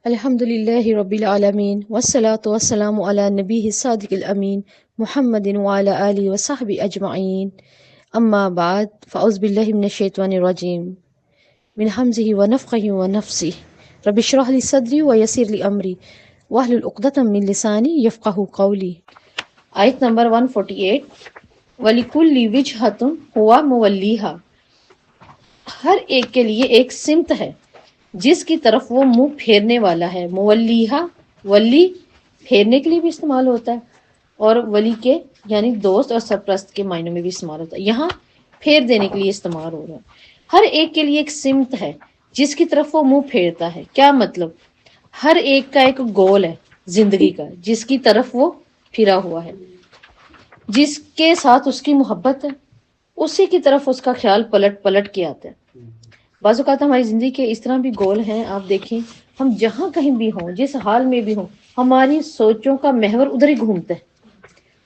الحمد للہ رب العالمین والصلاة والسلام علی نبیہ الصادق الامین محمد وعلی آلہ وصحبہ اجمعین اما بعد فاعوذ باللہ من الشیطان الرجیم من حمزہ ونفخہ ونفسہ رب اشرح لی صدری ویسر لی امری واحلل عقدۃ من لسانی یفقہوا قولی۔ آیت نمبر 148 وَلِكُلِّ وِجْهَةٌ هُوَ مُوَلِّيهَا، ہر ایک کے لیے ایک سمت ہے جس کی طرف وہ منہ پھیرنے والا ہے۔ مولیہا، ولی پھیرنے کے لیے بھی استعمال ہوتا ہے اور ولی کے یعنی دوست اور سرپرست کے معنوں میں بھی استعمال ہوتا ہے، یہاں پھیر دینے کے لیے استعمال ہو رہا ہے۔ ہر ایک کے لیے ایک سمت ہے جس کی طرف وہ منہ پھیرتا ہے، کیا مطلب؟ ہر ایک کا ایک گول ہے زندگی کا جس کی طرف وہ پھرا ہوا ہے، جس کے ساتھ اس کی محبت ہے، اسی کی طرف اس کا خیال پلٹ پلٹ کے آتا ہے۔ بعض اوقات ہماری زندگی کے اس طرح بھی گول ہیں، آپ دیکھیں ہم جہاں کہیں بھی ہوں، جس حال میں بھی ہوں، ہماری سوچوں کا محور ادھر ہی گھومتا ہے،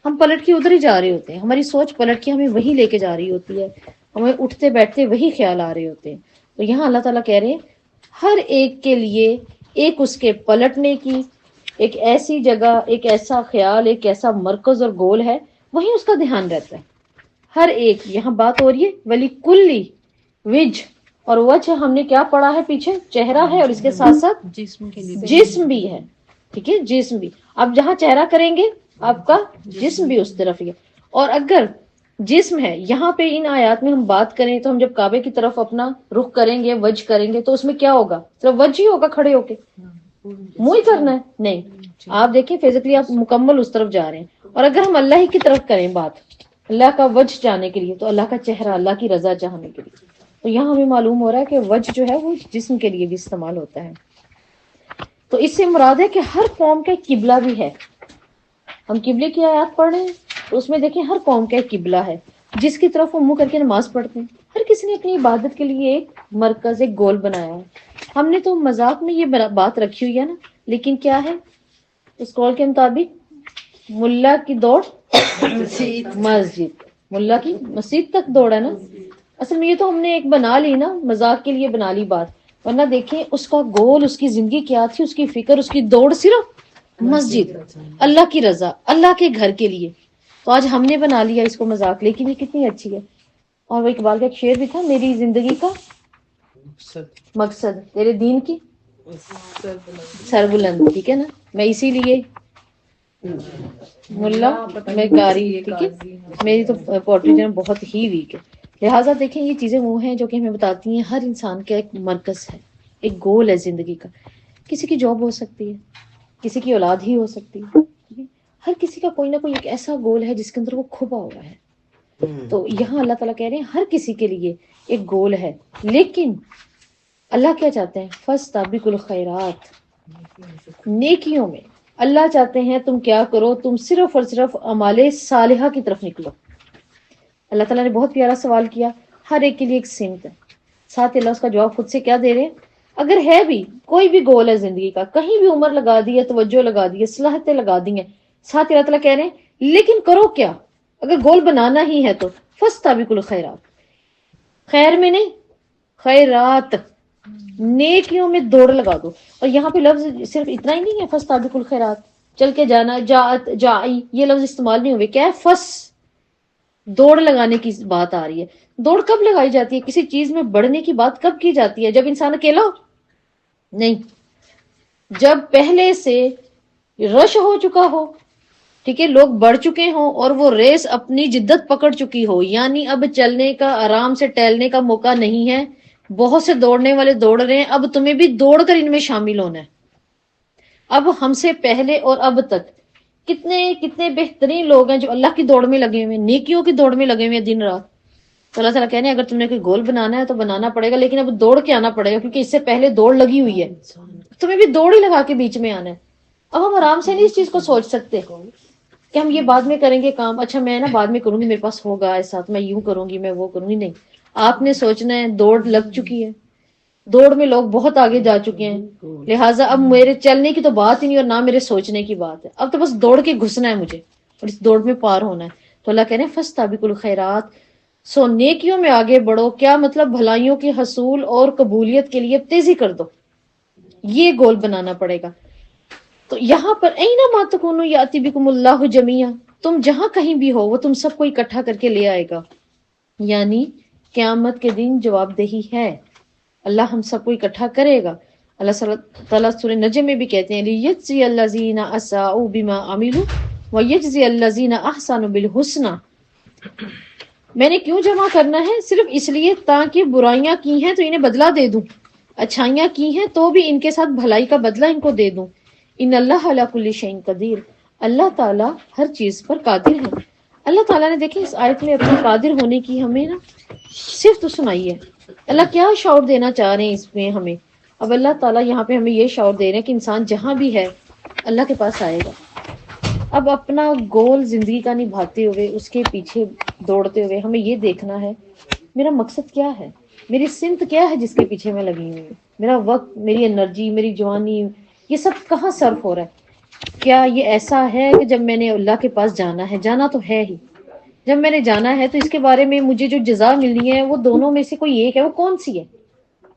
ہم پلٹ کے ادھر ہی جا رہے ہوتے ہیں، ہماری سوچ پلٹ کے ہمیں وہی لے کے جا رہی ہوتی ہے، ہمیں اٹھتے بیٹھتے وہی خیال آ رہے ہوتے ہیں۔ تو یہاں اللہ تعالیٰ کہہ رہے ہیں ہر ایک کے لیے ایک اس کے پلٹنے کی ایک ایسی جگہ، ایک ایسا خیال، ایک ایسا مرکز اور گول ہے، وہیں اس کا دھیان رہتا ہے۔ ہر ایک، یہاں بات ہو رہی ہے ولی کلی وج، اور وجہ ہم نے کیا پڑھا ہے پیچھے؟ چہرہ ہے، اور اس کے ساتھ ساتھ جسم کے لیے جسم بھی ہے، ٹھیک ہے، جسم بھی۔ اب جہاں چہرہ کریں گے آپ کا جسم بھی اس طرف ہی ہے۔ اور اگر جسم ہے، یہاں پہ ان آیات میں ہم بات کریں تو ہم جب کعبے کی طرف اپنا رخ کریں گے، وجہ کریں گے، تو اس میں کیا ہوگا؟ صرف وجہ ہی ہوگا کھڑے ہو کے، منہ ہی کرنا ہے؟ نہیں، آپ دیکھیں فزیکلی آپ مکمل اس طرف جا رہے ہیں۔ اور اگر ہم اللہ ہی کی طرف کریں بات، اللہ کا وجہ جانے کے لیے، تو اللہ کا چہرہ، اللہ کی رضا چاہنے کے لیے، تو یہاں ہمیں معلوم ہو رہا ہے کہ وجہ جو ہے وہ جسم کے لیے بھی استعمال ہوتا ہے۔ تو اس سے مراد ہے کہ ہر قوم کا ایک قبلہ بھی ہے۔ ہم قبلے کی آیات پڑھ رہے ہیں تو اس میں دیکھیں ہر قوم کا ایک قبلہ ہے جس کی طرف وہ منہ کر کے نماز پڑھتے ہیں۔ ہر کسی نے اپنی عبادت کے لیے ایک مرکز، ایک گول بنایا ہے۔ ہم نے تو مذاق میں یہ بات رکھی ہوئی ہے نا، لیکن کیا ہے اس قول کے مطابق؟ ملا کی دوڑ مسجد، ملا کی مسجد تک دوڑ ہے نا۔ اصل میں یہ تو ہم نے ایک بنا لی نا، مذاق کے لیے بنا لی بات، ورنہ دیکھیں اس کا گول، اس کی زندگی کیا تھی، اس کی فکر، اس کی دوڑ صرف مسجد، اللہ کی رضا، اللہ کے گھر کے لیے۔ تو آج ہم نے بنا لیا اس کو مذاق، لیکن یہ کتنی اچھی ہے۔ اور وہ اقبال کا ایک شعر بھی تھا، میری زندگی کا مقصد تیرے دین کی سربلند، ٹھیک ہے نا۔ میں اسی لیے ملا میں قاری، ٹھیک ہے، میری تو پوٹری جو ہے بہت ہی ویک ہے۔ لہٰذا دیکھیں یہ چیزیں وہ ہیں جو کہ ہمیں بتاتی ہیں ہر انسان کا ایک مرکز ہے، ایک گول ہے زندگی کا۔ کسی کی جاب ہو سکتی ہے، کسی کی اولاد ہی ہو سکتی ہے، ٹھیک ہے؟ ہر کسی کا کوئی نہ کوئی ایک ایسا گول ہے جس کے اندر وہ کھپا ہوا ہے۔ تو یہاں اللہ تعالیٰ کہہ رہے ہیں ہر کسی کے لیے ایک گول ہے، لیکن اللہ کیا چاہتے ہیں؟ فاستبقوا الخیرات، نیکیوں میں اللہ چاہتے ہیں تم کیا کرو؟ تم صرف اور صرف اعمال صالحہ کی طرف نکلو۔ اللہ تعالیٰ نے بہت پیارا سوال کیا، ہر ایک کے لیے ایک سمت ہے، ساتھ اللہ اس کا جواب خود سے کیا دے رہے ہیں؟ اگر ہے بھی کوئی بھی گول ہے زندگی کا، کہیں بھی عمر لگا دی ہے، توجہ لگا دی ہے، صلاحیتیں لگا دی ہیں، ساتھ اللہ تعالیٰ کہہ رہے ہیں لیکن کرو کیا؟ اگر گول بنانا ہی ہے تو فاستبقوا الخیرات، خیر میں نہیں، خیرات، نیکیوں میں دوڑ لگا دو۔ اور یہاں پہ لفظ صرف اتنا ہی نہیں ہے فاستبقوا الخیرات، چل کے جانا، جاءت، جائی، یہ لفظ استعمال نہیں ہوئے، کیا ہے؟ دوڑ لگانے کی بات آ رہی ہے۔ دوڑ کب لگائی جاتی ہے؟ کسی چیز میں بڑھنے کی بات کب کی جاتی ہے؟ جب انسان اکیلا ہو؟ نہیں، جب پہلے سے رش ہو چکا ہو، ٹھیک ہے، لوگ بڑھ چکے ہوں اور وہ ریس اپنی جدت پکڑ چکی ہو، یعنی اب چلنے کا، آرام سے ٹہلنے کا موقع نہیں ہے، بہت سے دوڑنے والے دوڑ رہے ہیں، اب تمہیں بھی دوڑ کر ان میں شامل ہونا ہے۔ اب ہم سے پہلے اور اب تک کتنے کتنے بہترین لوگ ہیں جو اللہ کی دوڑ میں لگے ہوئے ہیں، نیکیوں کی دوڑ میں لگے ہوئے ہیں دن رات۔ تو اللہ تعالیٰ کہنے اگر تم نے کوئی گول بنانا ہے تو بنانا پڑے گا، لیکن اب دوڑ کے آنا پڑے گا، کیونکہ اس سے پہلے دوڑ لگی ہوئی ہے، تمہیں بھی دوڑ ہی لگا کے بیچ میں آنا ہے۔ اب ہم آرام سے نہیں اس چیز کو سوچ سکتے کہ ہم یہ بعد میں کریں گے کام، اچھا میں نا بعد میں کروں گی، میرے پاس ہوگا ایسا، میں یوں کروں گی، میں وہ کروں گی۔ نہیں، آپ نے سوچنا ہے، دوڑ لگ چکی ہے، دوڑ میں لوگ بہت آگے جا چکے ہیں، لہٰذا اب میرے چلنے کی تو بات ہی نہیں اور نہ میرے سوچنے کی بات ہے، اب تو بس دوڑ کے گھسنا ہے مجھے اور اس دوڑ میں پار ہونا ہے۔ تو اللہ کہہ رہے ہیں فاستبقوا الخیرات، سو نیکیوں میں آگے بڑھو۔ کیا مطلب؟ بھلائیوں کے حصول اور قبولیت کے لیے تیزی کر دو، یہ گول بنانا پڑے گا. تو یہاں پر اینما تکونوا یاتی بکم اللہ جمیعا، تم جہاں کہیں بھی ہو وہ تم سب کو اکٹھا کر کے لے آئے گا. یعنی قیامت کے دن جواب دہی ہے، اللہ ہم سب کو اکٹھا کرے گا. اللہ تعالیٰ سورہ نجم میں بھی کہتے ہیں لیجزی الذین اساءوا بما عملوا ویجزی الذین احسنوا بالحسنی. میں نے کیوں جمع کرنا ہے؟ صرف اس لیے تاکہ برائیاں کی ہیں تو انہیں بدلہ دے دوں، اچھائیاں کی ہیں تو بھی ان کے ساتھ بھلائی کا بدلہ ان کو دے دوں. ان اللہ علی کل شیء قدیر، اللہ تعالیٰ ہر چیز پر قادر ہے. اللہ تعالیٰ نے دیکھیں اس آیت میں اپنے قادر ہونے کی ہمیں نا صرف تو سنائی ہے. اللہ کیا شعور دینا چاہ رہے ہیں اس میں ہمیں؟ اب اللہ تعالیٰ یہاں پہ ہمیں یہ شعور دے رہے ہیں کہ انسان جہاں بھی ہے اللہ کے پاس آئے گا. اب اپنا گول زندگی کا نبھاتے ہوئے اس کے پیچھے دوڑتے ہوئے ہمیں یہ دیکھنا ہے میرا مقصد کیا ہے، میری سمت کیا ہے جس کے پیچھے میں لگی ہوئی ہوں، میرا وقت، میری انرجی، میری جوانی، یہ سب کہاں صرف ہو رہا ہے. کیا یہ ایسا ہے کہ جب میں نے اللہ کے پاس جانا ہے، جانا تو ہے ہی، جب میں نے جانا ہے تو اس کے بارے میں مجھے جو جزا ملنی ہے وہ دونوں میں سے کوئی ایک ہے، وہ کون سی ہے؟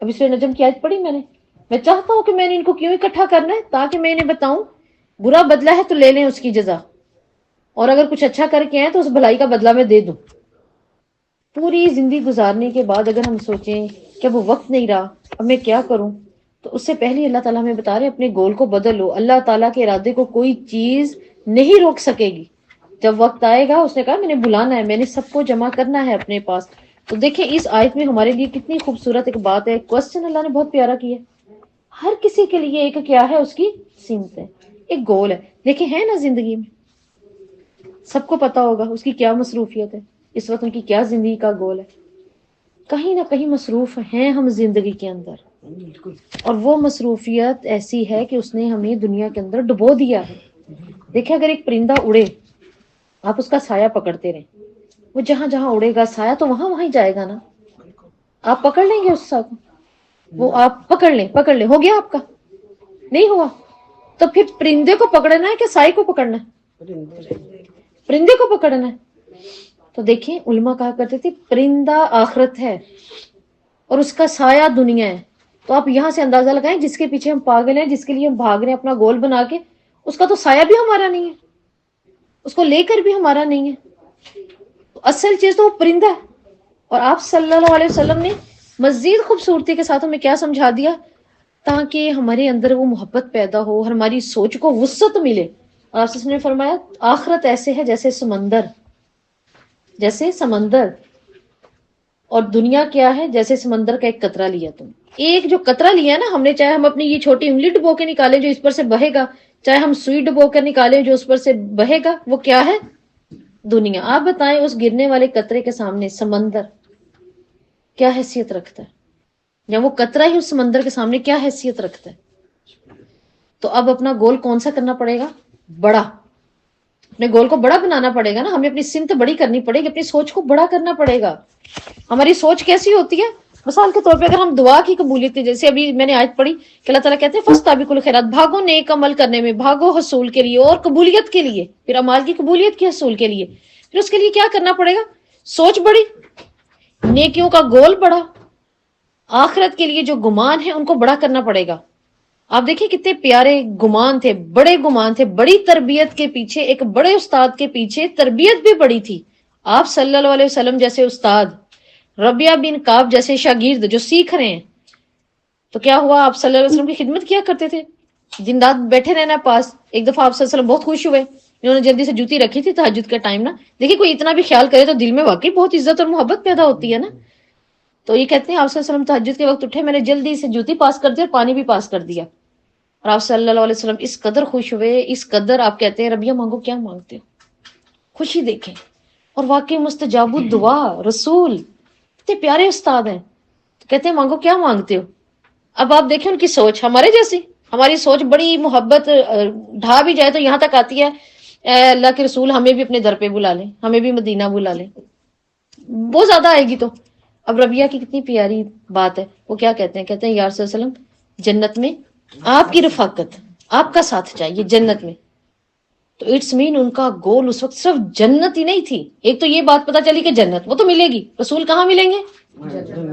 اب اس میں نجم کی آیت پڑھی میں چاہتا ہوں کہ میں نے ان کو کیوں اکٹھا کرنا ہے تاکہ میں انہیں بتاؤں برا بدلہ ہے تو لے لیں اس کی جزا، اور اگر کچھ اچھا کر کے آئے تو اس بھلائی کا بدلہ میں دے دوں. پوری زندگی گزارنے کے بعد اگر ہم سوچیں کہ اب وقت نہیں رہا، اب میں کیا کروں، تو اس سے پہلے اللہ تعالیٰ ہمیں بتا رہے ہیں اپنے گول کو بدل لو. اللہ تعالیٰ کے ارادے کو کوئی چیز نہیں روک سکے گی. جب وقت آئے گا، اس نے کہا میں نے بلانا ہے، میں نے سب کو جمع کرنا ہے اپنے پاس. تو دیکھیں اس آیت میں ہمارے لیے کتنی خوبصورت ایک بات ہے، کوسچن اللہ نے بہت پیارا کیا. ہر کسی کے لیے ایک کیا ہے، اس کی سمت ہے، ایک گول ہے. دیکھیں ہے نا زندگی میں سب کو پتا ہوگا اس کی کیا مصروفیت ہے، اس وقت ان کی کیا زندگی کا گول ہے. کہیں نہ کہیں مصروف ہیں ہم زندگی کے اندر، اور وہ مصروفیت ایسی ہے کہ اس نے ہمیں دنیا کے اندر ڈبو دیا ہے. دیکھیں اگر ایک پرندہ اڑے، آپ اس کا سایہ پکڑتے رہیں، وہ جہاں جہاں اڑے گا سایہ تو وہاں وہاں ہی جائے گا نا. آپ پکڑ لیں گے اس سایہ کو، وہ آپ پکڑ لیں، ہو گیا آپ کا، نہیں ہوا تو پھر پرندے کو پکڑنا ہے کہ سائے کو پکڑنا ہے؟ پرندے کو پکڑنا ہے. تو دیکھیں علماء کہا کرتے تھے پرندہ آخرت ہے اور اس کا سایہ دنیا ہے. تو آپ یہاں سے اندازہ لگائیں جس کے پیچھے ہم پاگل ہیں، جس کے لیے ہم بھاگ رہے ہیں اپنا گول بنا کے، اس کا تو سایہ بھی ہمارا نہیں ہے، اس کو لے کر بھی ہمارا نہیں ہے. تو اصل چیز تو وہ پرندہ ہے. اور آپ صلی اللہ علیہ وسلم نے مزید خوبصورتی کے ساتھ ہمیں کیا سمجھا دیا، تاکہ ہمارے اندر وہ محبت پیدا ہو، ہماری سوچ کو وسعت ملے. اور آپ نے فرمایا آخرت ایسے ہے جیسے سمندر، اور دنیا کیا ہے جیسے سمندر کا ایک قطرہ لیا. تم ایک جو قطرہ لیا نا ہم نے، چاہے ہم اپنی یہ چھوٹی انگلی ڈبو کے نکالیں جو اس پر سے بہے گا، چاہے ہم سوئی ڈبو کر نکالیں جو اس پر سے بہے گا، وہ کیا ہے؟ دنیا. آپ بتائیں اس گرنے والے قطرے کے سامنے سمندر کیا حیثیت رکھتا ہے، یا وہ قطرہ ہی اس سمندر کے سامنے کیا حیثیت رکھتا ہے؟ تو اب اپنا گول کون سا کرنا پڑے گا؟ بڑا. اپنے گول کو بڑا بنانا پڑے گا نا، ہمیں اپنی سمت بڑی کرنی پڑے گی، اپنی سوچ کو بڑا کرنا پڑے گا. ہماری سوچ کیسی ہوتی ہے؟ مثال کے طور پہ اگر ہم دعا کی قبولیت کی، جیسے ابھی میں نے آیت پڑھی کہ اللہ تعالیٰ کہتے ہیں فاستبقوا الخیرات، بھاگو نیک عمل کرنے میں، بھاگو حصول کے لیے اور قبولیت کے لیے، پھر اعمال کی قبولیت کے حصول کے لیے. پھر اس کے لیے کیا کرنا پڑے گا؟ سوچ بڑی، نیکیوں کا گول بڑا، آخرت کے لیے جو گمان ہے ان کو بڑا کرنا پڑے گا. آپ دیکھیں کتنے پیارے گمان تھے، بڑے گمان تھے، بڑی تربیت کے پیچھے، ایک بڑے استاد کے پیچھے تربیت بھی بڑی تھی. آپ صلی اللہ علیہ وسلم جیسے استاد، ربیہ بن کعب جیسے شاگرد جو سیکھ رہے ہیں، تو کیا ہوا؟ آپ صلی اللہ علیہ وسلم کی خدمت کیا کرتے تھے، دن رات بیٹھے رہنا پاس. ایک دفعہ آپ صلی اللہ علیہ وسلم بہت خوش ہوئے، انہوں نے جلدی سے جوتی رکھی تھی تہجد کا ٹائم نا. دیکھیں کوئی اتنا بھی خیال کرے تو دل میں واقعی بہت عزت اور محبت پیدا ہوتی ہے نا. تو یہ کہتے ہیں آپ صلی اللہ علیہ وسلم تہجد کے وقت اٹھے، میں نے جلدی سے جوتی پاس کر دی اور پانی بھی پاس کر دیا. اور آپ صلی اللہ علیہ وسلم اس قدر خوش ہوئے، اس قدر آپ کہتے ہیں ربیہ مانگو، کیا مانگتے ہو؟ خوشی دیکھیں. اور واقعی مستجاب الدعا رسول، اتنے پیارے استاد ہیں، تو کہتے ہیں مانگو، کیا مانگتے ہو؟ اب آپ دیکھیں ان کی سوچ ہمارے جیسی، ہماری سوچ بڑی محبت ڈھا بھی جائے تو یہاں تک آتی ہے اے اللہ کے رسول ہمیں بھی اپنے در پہ بلا لیں، ہمیں بھی مدینہ بلا لیں. بہت زیادہ آئے گی. تو اب ربیہ کی کتنی پیاری بات ہے، وہ کیا کہتے ہیں یا رسول اللہ علیہ وسلم جنت میں آپ کی رفاقت، آپ کا ساتھ چاہیے جنت میں. تو اٹس مین ان کا گول اس وقت صرف جنت ہی نہیں تھی. ایک تو یہ بات پتا چلی کہ جنت وہ تو ملے گی، رسول کہاں ملیں گے؟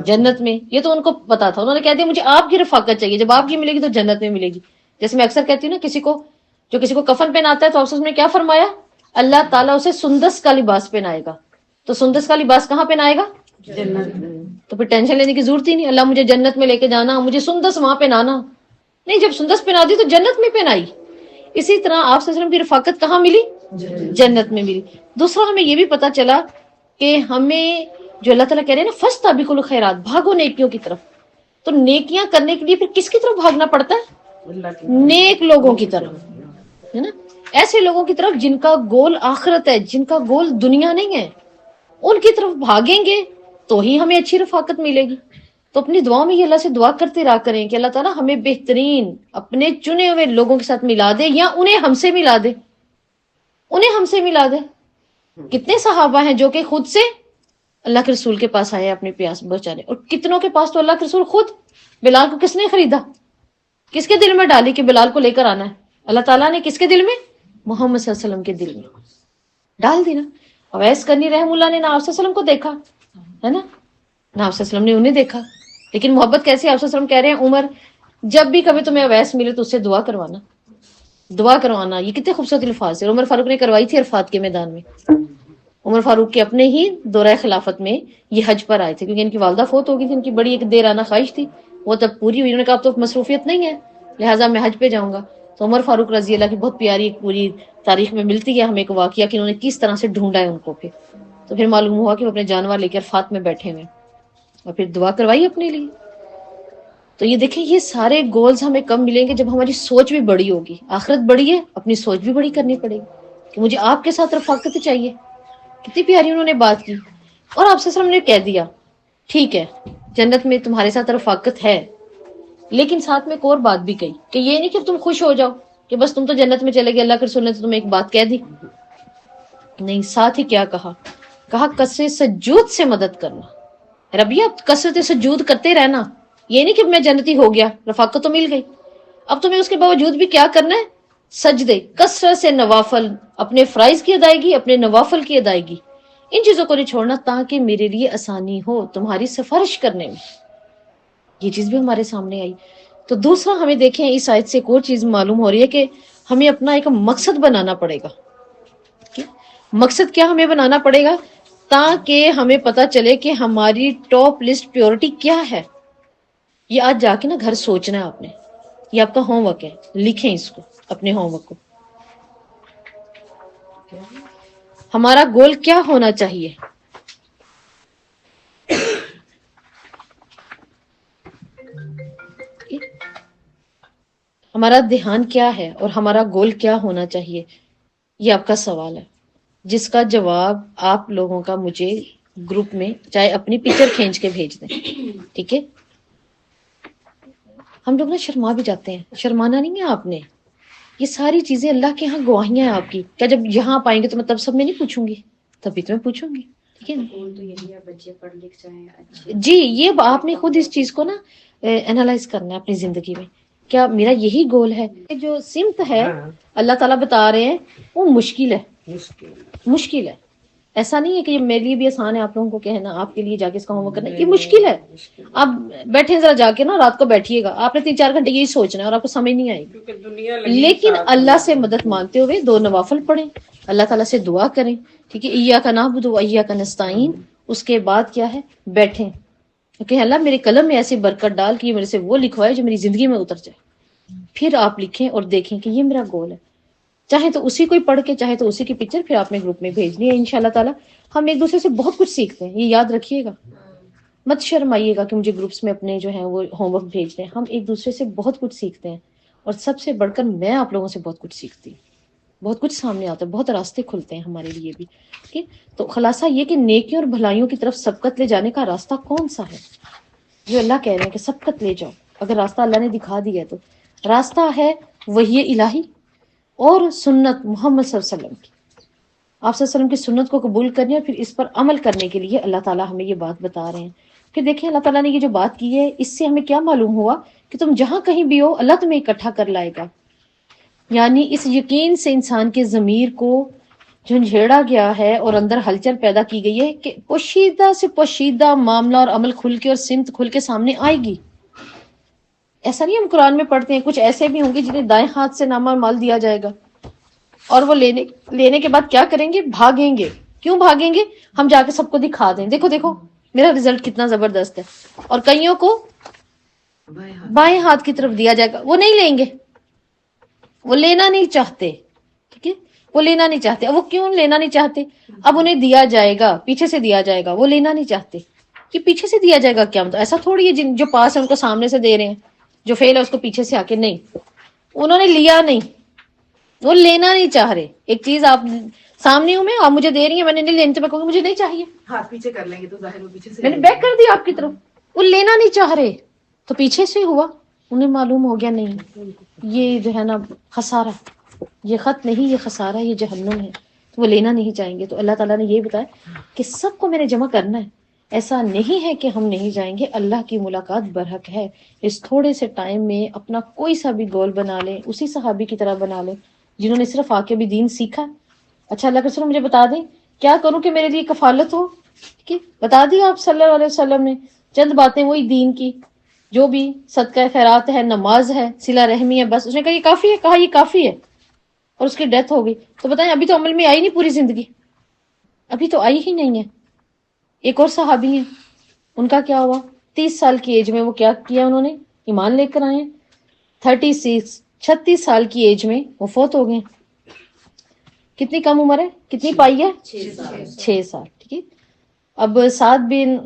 جنت میں. یہ تو ان کو پتا تھا, انہوں نے کہہ دیا مجھے آپ کی رفاقت چاہیے, جب آپ کی ملے گی تو جنت میں ملے گی. جیسے میں اکثر کہتی ہوں نا, کسی کو کفن پہناتا ہے تو آپ نے کیا فرمایا, اللہ تعالیٰ اسے سندس کا لباس پہنائے گا. تو سندس کا لباس کہاں پہنائے گا؟ جنت. تو پھر ٹینشن لینے کی ضرورت ہی نہیں, اللہ مجھے جنت میں لے کے جانا, مجھے سندس وہاں پہنانا نہیں. جب سندس پہنا دی تو جنت میں پہنائی. اسی طرح آپ صلی اللہ علیہ وسلم کی رفاقت کہاں ملی؟ جنت میں ملی. دوسرا ہمیں یہ بھی پتا چلا کہ ہمیں جو اللہ تعالیٰ کہہ رہے ہیں نا, فاستبقوا الخیرات, بھاگو نیکیوں کی طرف. تو نیکیاں کرنے کے لیے پھر کس کی طرف بھاگنا پڑتا ہے؟ نیک لوگوں کی طرف, ہے نا. ایسے لوگوں کی طرف جن کا گول آخرت ہے, جن کا گول دنیا نہیں ہے, ان کی طرف بھاگیں گے تو ہی ہمیں اچھی رفاقت ملے گی. تو اپنی دعاؤں میں یہ اللہ سے دعا کرتے رہا کریں کہ اللہ تعالیٰ ہمیں بہترین اپنے چنے ہوئے لوگوں کے ساتھ ملا دے, یا انہیں ہم سے ملا دے. انہیں ہم سے ملا دے. کتنے صحابہ ہیں جو کہ خود سے اللہ کے رسول کے پاس آئے اپنے پیاس بچانے, اور کتنوں کے پاس تو اللہ کے رسول خود. بلال کو کس نے خریدا؟ کس کے دل میں ڈالی کہ بلال کو لے کر آنا ہے؟ اللہ تعالیٰ نے کس کے دل میں؟ محمد صلی اللہ علیہ وسلم کے دل میں ڈال دی نا. اویس کرنی رحم اللہ نے نہ آپ صلی اللہ علیہ وسلم کو دیکھا ہے نا, نہ آپ صلی اللہ علیہ وسلم نے انہیں دیکھا, لیکن محبت کیسی. آپ صلی اللہ علیہ وسلم کہہ رہے ہیں عمر جب بھی کبھی تمہیں اویس ملے تو اس سے دعا کروانا, دعا کروانا. یہ کتنے خوبصورت الفاظ ہے. عمر فاروق نے کروائی تھی عرفات کے میدان میں. عمر فاروق کے اپنے ہی دورہ خلافت میں یہ حج پر آئے تھے, کیونکہ ان کی والدہ فوت ہو گئی تھی, ان کی بڑی ایک دیرانہ خواہش تھی, وہ تب پوری ہوئی. انہوں نے کہا اب تو مصروفیت نہیں ہے, لہٰذا میں حج پہ جاؤں گا. تو عمر فاروق رضی اللہ کی بہت پیاری ایک پوری تاریخ میں ملتی ہے ہمیں ایک واقعہ کہ انہوں نے کس طرح سے ڈھونڈا ہے ان کو. پھر معلوم ہوا کہ وہ اپنے جانور لے کے عرفات میں بیٹھے ہوئے, اور پھر دعا کروائی اپنے لیے. تو یہ دیکھیں, یہ سارے گولز ہمیں کب ملیں گے؟ جب ہماری سوچ بھی بڑی ہوگی. آخرت بڑی ہے, اپنی سوچ بھی بڑی کرنی پڑے گی کہ مجھے آپ کے ساتھ رفاقت چاہیے. کتنی پیاری انہوں نے بات کی. اور آپ صلی اللہ علیہ وسلم نے کہہ دیا ٹھیک ہے جنت میں تمہارے ساتھ رفاقت ہے, لیکن ساتھ میں ایک اور بات بھی کہی کہ یہ نہیں کہ تم خوش ہو جاؤ کہ بس تم تو جنت میں چلے گئے, اللہ کے رسول نے تمہیں ایک بات کہہ دی. نہیں, ساتھ ہی کیا کہا کثرت سجود سے مدد کرنا. ربی اب کثرت سجود کرتے رہنا. یہ نہیں کہ میں جنتی ہو گیا, رفاقت تو مل گئی, اب تمہیں اس کے باوجود بھی کیا کرنا ہے؟ سجدے, کثرت سے نوافل, اپنے فرائض کی ادائیگی, اپنے نوافل کی ادائیگی, ان چیزوں کو نہیں چھوڑنا تاکہ میرے لیے آسانی ہو تمہاری سفارش کرنے میں. یہ چیز بھی ہمارے سامنے آئی. تو دوسرا ہمیں دیکھیں اس آیت سے ایک اور چیز معلوم ہو رہی ہے کہ ہمیں اپنا ایک مقصد بنانا پڑے گا. مقصد کیا ہمیں بنانا پڑے گا؟ تاکہ ہمیں پتا چلے کہ ہماری ٹاپ لسٹ پریورٹی کیا ہے. یہ آج جا کے نا گھر سوچنا ہے آپ نے, یہ آپ کا ہوم ورک ہے, لکھیں اس کو, اپنے ہوم ورک کو. ہمارا گول کیا ہونا چاہیے؟ ہمارا دھیان کیا ہے اور ہمارا گول کیا ہونا چاہیے؟ یہ آپ کا سوال ہے, جس کا جواب آپ لوگوں کا مجھے گروپ میں چاہے اپنی پکچر کھینچ کے بھیج دیں, ٹھیک ہے؟ ہم لوگ نا شرما بھی جاتے ہیں, شرمانا نہیں ہے آپ نے. یہ ساری چیزیں اللہ کے ہاں گواہیاں ہیں آپ کی. کیا جب یہاں پائیں گے تو میں تب سب میں نہیں پوچھوں گی؟ تبھی تو میں پوچھوں گی, ٹھیک ہے نا؟ بچے پڑھ لکھ جائیں. جی, یہ آپ نے خود اس چیز کو نا انالائز کرنا ہے اپنی زندگی میں. کیا میرا یہی گول ہے؟ جو سمت ہے اللہ تعالیٰ بتا رہے ہیں وہ مشکل ہے, مشکل ہے. ایسا نہیں ہے کہ یہ میرے لیے بھی آسان ہے آپ لوگوں کو کہنا, آپ کے لیے جا کے اس کا ہوم ورک کرنا. یہ مشکل ہے. آپ بیٹھے ذرا جا کے نا, رات کو بیٹھیے گا, آپ نے 3-4 گھنٹے یہی سوچنا ہے اور آپ کو سمجھ نہیں آئے گی. لیکن اللہ سے مدد مانگتے ہوئے 2 نوافل پڑھیں, اللہ تعالیٰ سے دعا کریں, ٹھیک ہے؟ ایاک نعبد و ایاک نستعین. اس کے بعد کیا ہے؟ بیٹھیں کہ اللہ میرے قلم میں ایسی برکت ڈال کہ یہ میرے سے وہ لکھوائے جو میری زندگی میں اتر جائے. پھر آپ لکھیں اور دیکھیں کہ یہ میرا گول ہے. چاہے تو اسی کو ہی پڑھ کے, چاہے تو اسی کی پکچر پھر آپ نے گروپ میں بھیجنی ہے. انشاءاللہ تعالی ہم ایک دوسرے سے بہت کچھ سیکھتے ہیں, یہ یاد رکھیے گا. مت شرمائیے گا کہ مجھے گروپس میں اپنے جو ہیں وہ ہوم ورک بھیج دیں. ہم ایک دوسرے سے بہت کچھ سیکھتے ہیں, اور سب سے بڑھ کر میں آپ لوگوں سے بہت کچھ سیکھتی ہوں. بہت کچھ سامنے آتا ہے, بہت راستے کھلتے ہیں ہمارے لیے بھی. ٹھیک ہے, تو خلاصہ یہ کہ نیکیوں اور بھلائیوں کی طرف سبقت لے جانے کا راستہ کون سا ہے جو اللہ کہہ رہے ہیں کہ سبقت لے جاؤ؟ اگر راستہ اللہ نے دکھا دیا ہے تو راستہ ہے وحی الہی اور سنت محمد صلی اللہ علیہ وسلم کی. آپ صلی اللہ علیہ وسلم کی سنت کو قبول کرنے اور پھر اس پر عمل کرنے کے لیے اللہ تعالیٰ ہمیں یہ بات بتا رہے ہیں. پھر دیکھیں اللہ تعالیٰ نے یہ جو بات کی ہے, اس سے ہمیں کیا معلوم ہوا کہ تم جہاں کہیں بھی ہو اللہ تمہیں اکٹھا کر لائے گا. یعنی اس یقین سے انسان کے ضمیر کو جھنجھیڑا گیا ہے اور اندر ہلچل پیدا کی گئی ہے کہ پوشیدہ سے پوشیدہ معاملہ اور عمل کھل کے اور سمت کھل کے سامنے آئے گی. ایسا نہیں ہم قرآن میں پڑھتے ہیں کچھ ایسے بھی ہوں گے جنہیں دائیں ہاتھ سے نامہ مال دیا جائے گا اور وہ لینے کے بعد کیا کریں گے؟ بھاگیں گے. کیوں بھاگیں گے؟ ہم جا کے سب کو دکھا دیں دیکھو دیکھو میرا رزلٹ کتنا زبردست ہے. اور کئیوں کو بائیں ہاتھ کی طرف دیا جائے گا. وہ نہیں لیں گے, وہ لینا نہیں چاہتے. ٹھیک ہے, وہ لینا نہیں چاہتے. اب وہ کیوں لینا نہیں چاہتے؟ اب انہیں دیا جائے گا, پیچھے سے دیا جائے گا, وہ لینا نہیں چاہتے. کہ پیچھے سے دیا جائے گا کیا مطلب؟ ایسا تھوڑی ہے جو پاس ہے ان کو سامنے سے دے رہے ہیں, جو فیل ہے اس کو پیچھے سے آ کے. نہیں, انہوں نے لیا نہیں, وہ لینا نہیں چاہ رہے. ایک چیز آپ سامنے ہوں میں, آپ مجھے دے رہی ہیں, میں نے نہیں لینی تو میں کہوں گی مجھے نہیں چاہیے, ہاتھ پیچھے کر لیں گے تو ظاہر وہ پیچھے سے میں نے بیک کر دیا آپ کی طرف. وہ لینا نہیں چاہ رہے تو پیچھے سے ہوا. انہیں معلوم ہو گیا نہیں یہ جو ہے نا خسارہ, یہ خط نہیں, یہ خسارہ, یہ جہنم ہے. تو وہ لینا نہیں چاہیں گے. تو اللہ تعالیٰ نے یہ بتایا کہ سب کو میں نے جمع کرنا ہے. ایسا نہیں ہے کہ ہم نہیں جائیں گے. اللہ کی ملاقات برحق ہے. اس تھوڑے سے ٹائم میں اپنا کوئی سا بھی گول بنا لیں, اسی صحابی کی طرح بنا لیں جنہوں نے صرف آ کے بھی دین سیکھا. اچھا اللہ کے رسول مجھے بتا دیں کیا کروں کہ میرے لیے کفالت ہو. ٹھیک ہے, بتا دیا آپ صلی اللہ علیہ وسلم نے چند باتیں وہی دین کی, جو بھی صدقہ خیرات ہے, نماز ہے, صلہ رحمی ہے, بس. اس نے کہا یہ کافی ہے, کہا یہ کافی ہے, اور اس کی ڈیتھ ہو گئی. تو بتائیں ابھی تو عمل میں آئی نہیں پوری زندگی, ابھی تو آئی ہی نہیں ہے. ایک اور صحابی ہیں, ان کا کیا ہوا؟ 30 سال کی ایج میں وہ کیا کیا انہوں نے؟ ایمان لے کر آئے. 36 سال کی ایج میں وہ فوت ہو گئے. کتنی کم عمر ہے, کتنی پائی ہے؟ 6 سال. ٹھیک ہے. اب سعد بن